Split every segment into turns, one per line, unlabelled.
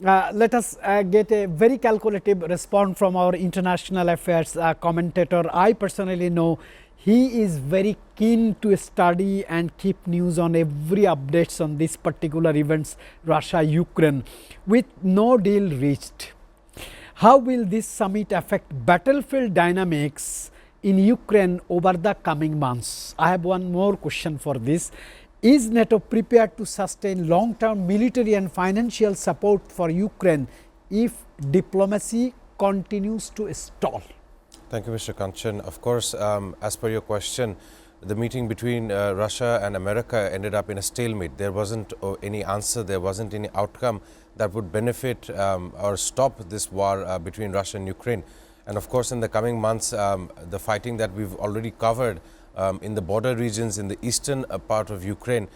Let us get a very calculative response from our international affairs commentator. I personally know he is very keen to study and keep news on every updates on this particular events Russia Ukraine with no deal reached. How will this summit affect battlefield dynamics in Ukraine over the coming months? I have one more question for this. Is NATO prepared to sustain long-term military and financial support for Ukraine if diplomacy continues to stall?
Thank you, Mr. Kanchan. Of course, as per your question, the meeting between Russia and America ended up in a stalemate. There wasn't any answer, there wasn't any outcome that would benefit or stop this war between Russia and Ukraine. And of course, in the coming months, the fighting that we've already covered in the border regions in the eastern part of Ukraine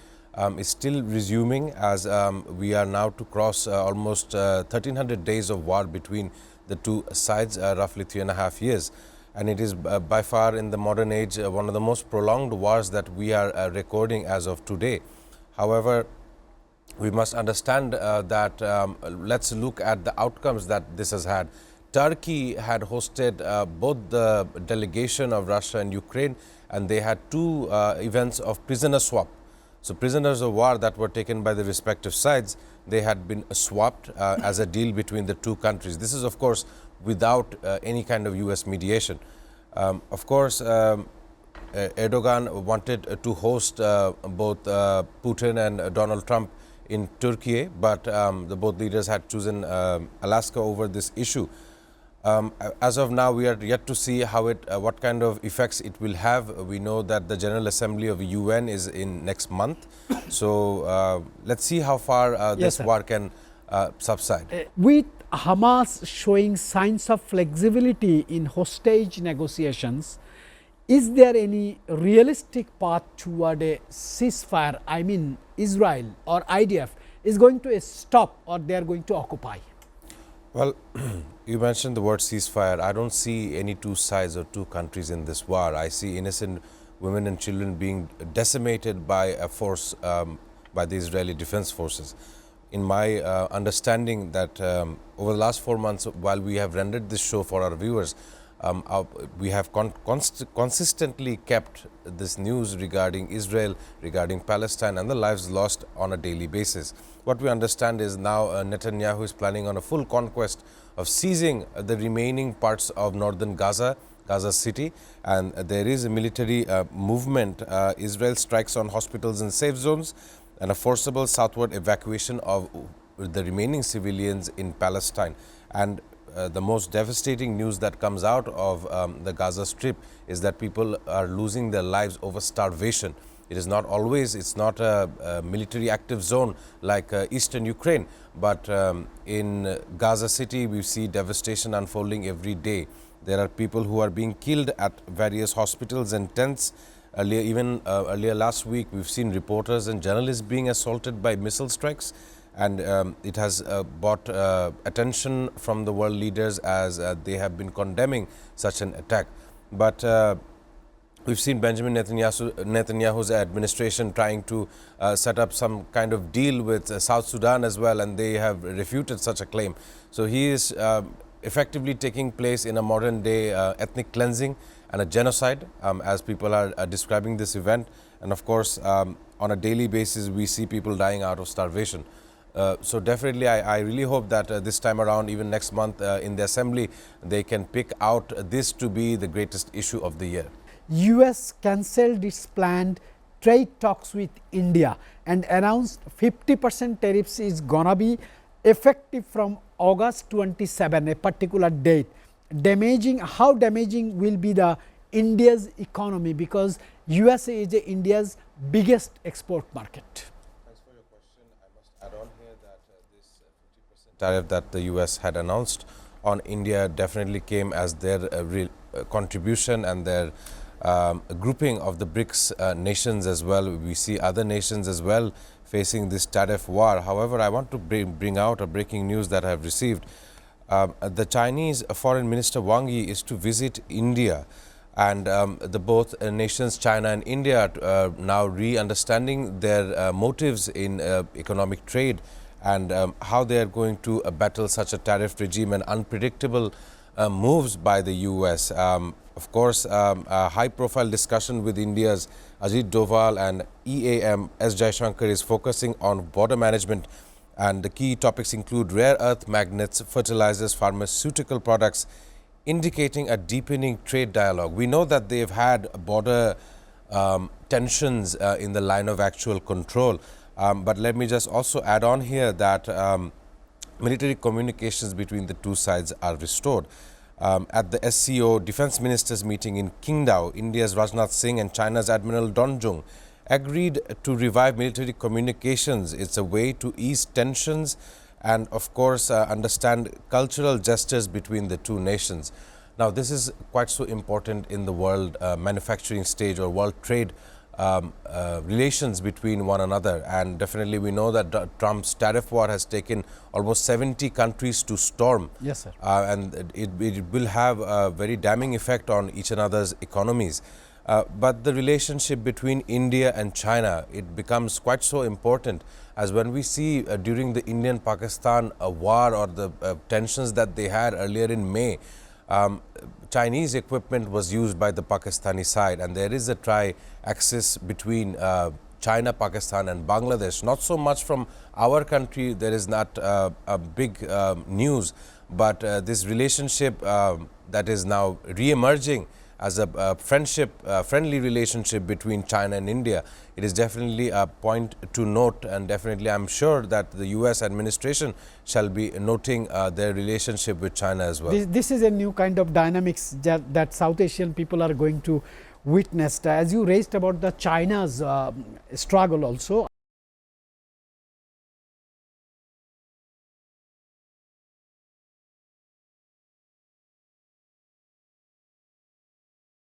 is still resuming, as we are now to cross almost 1300 days of war between the two sides, roughly 3.5 years. And it is by far in the modern age one of the most prolonged wars that we are recording as of today. However, we must understand that let's look at the outcomes that this has had. Turkey had hosted both the delegation of Russia and Ukraine, and they had two events of prisoner swap. So prisoners of war that were taken by the respective sides, they had been swapped as a deal between the two countries. This is of course without any kind of US mediation. Of course, Erdogan wanted to host both Putin and Donald Trump in Turkey, but the both leaders had chosen Alaska over this issue. As of now, we are yet to see how what kind of effects it will have. We know that the General Assembly of UN is in next month. So let's see how far this war can subside.
With Hamas showing signs of flexibility in hostage negotiations, is there any realistic path toward a ceasefire? I mean, Israel or IDF is going to stop, or they are going to occupy?
Well, you mentioned the word ceasefire. I don't see any two sides or two countries in this war. I see innocent women and children being decimated by a force, by the Israeli Defense Forces. In my understanding that over the last 4 months, while we have rendered this show for our viewers, we have consistently kept this news regarding Israel, regarding Palestine and the lives lost on a daily basis. What we understand is now Netanyahu is planning on a full conquest of seizing the remaining parts of northern Gaza city, and there is a military movement. Israel strikes on hospitals and safe zones, and a forcible southward evacuation of the remaining civilians in Palestine. And the most devastating news that comes out of the Gaza Strip is that people are losing their lives over starvation. It is not always, it's not a military active zone like eastern Ukraine, but in Gaza City we see devastation unfolding every day. There are people who are being killed at various hospitals and tents. Earlier last week, we've seen reporters and journalists being assaulted by missile strikes, and it has brought attention from the world leaders as they have been condemning such an attack. But we've seen Benjamin Netanyahu's administration trying to set up some kind of deal with South Sudan as well, and they have refuted such a claim. So he is effectively taking place in a modern day ethnic cleansing and a genocide, as people are describing this event. And of course, on a daily basis, we see people dying out of starvation. So definitely, I really hope that this time around, even next month in the assembly, they can pick out this to be the greatest issue of the year.
US cancelled its planned trade talks with India and announced 50% tariffs is gonna be effective from August 27, a particular date. How damaging will be the India's economy, because USA is India's biggest export market?
Thanks for your question. I must add on here that this 50% tariff that the US had announced on India definitely came as their contribution and their grouping of the BRICS nations as well. We see other nations as well facing this tariff war. However, I want to bring out a breaking news that I have received. The Chinese Foreign Minister Wang Yi is to visit India, and the both nations, China and India, now re-understanding their motives in economic trade and how they are going to battle such a tariff regime and unpredictable moves by the US. Of course, a high-profile discussion with India's Ajit Doval and EAM S. Jaishankar is focusing on border management, and the key topics include rare earth magnets, fertilizers, pharmaceutical products, indicating a deepening trade dialogue. We know that they've had border tensions in the line of actual control, but let me just also add on here that military communications between the two sides are restored. At the SCO Defense Ministers meeting in Qingdao, India's Rajnath Singh and China's Admiral Dong Jun agreed to revive military communications. It's a way to ease tensions and, of course, understand cultural gestures between the two nations. Now, this is quite so important in the world manufacturing stage or world trade relations between one another, and definitely we know that Trump's tariff war has taken almost 70 countries to storm.
Yes, sir.
And it will have a very damning effect on each another's economies. But the relationship between India and China, it becomes quite so important, as when we see during the Indian-Pakistan war or the tensions that they had earlier in May, Chinese equipment was used by the Pakistani side, and there is a tri-axis between China, Pakistan and Bangladesh. Not so much from our country, there is not a big news, but this relationship that is now re-emerging as a friendly relationship between China and India, it is definitely a point to note, and definitely I'm sure that the US administration shall be noting their relationship with China as well.
This is a new kind of dynamics that South Asian people are going to witness. As you raised about the China's struggle also,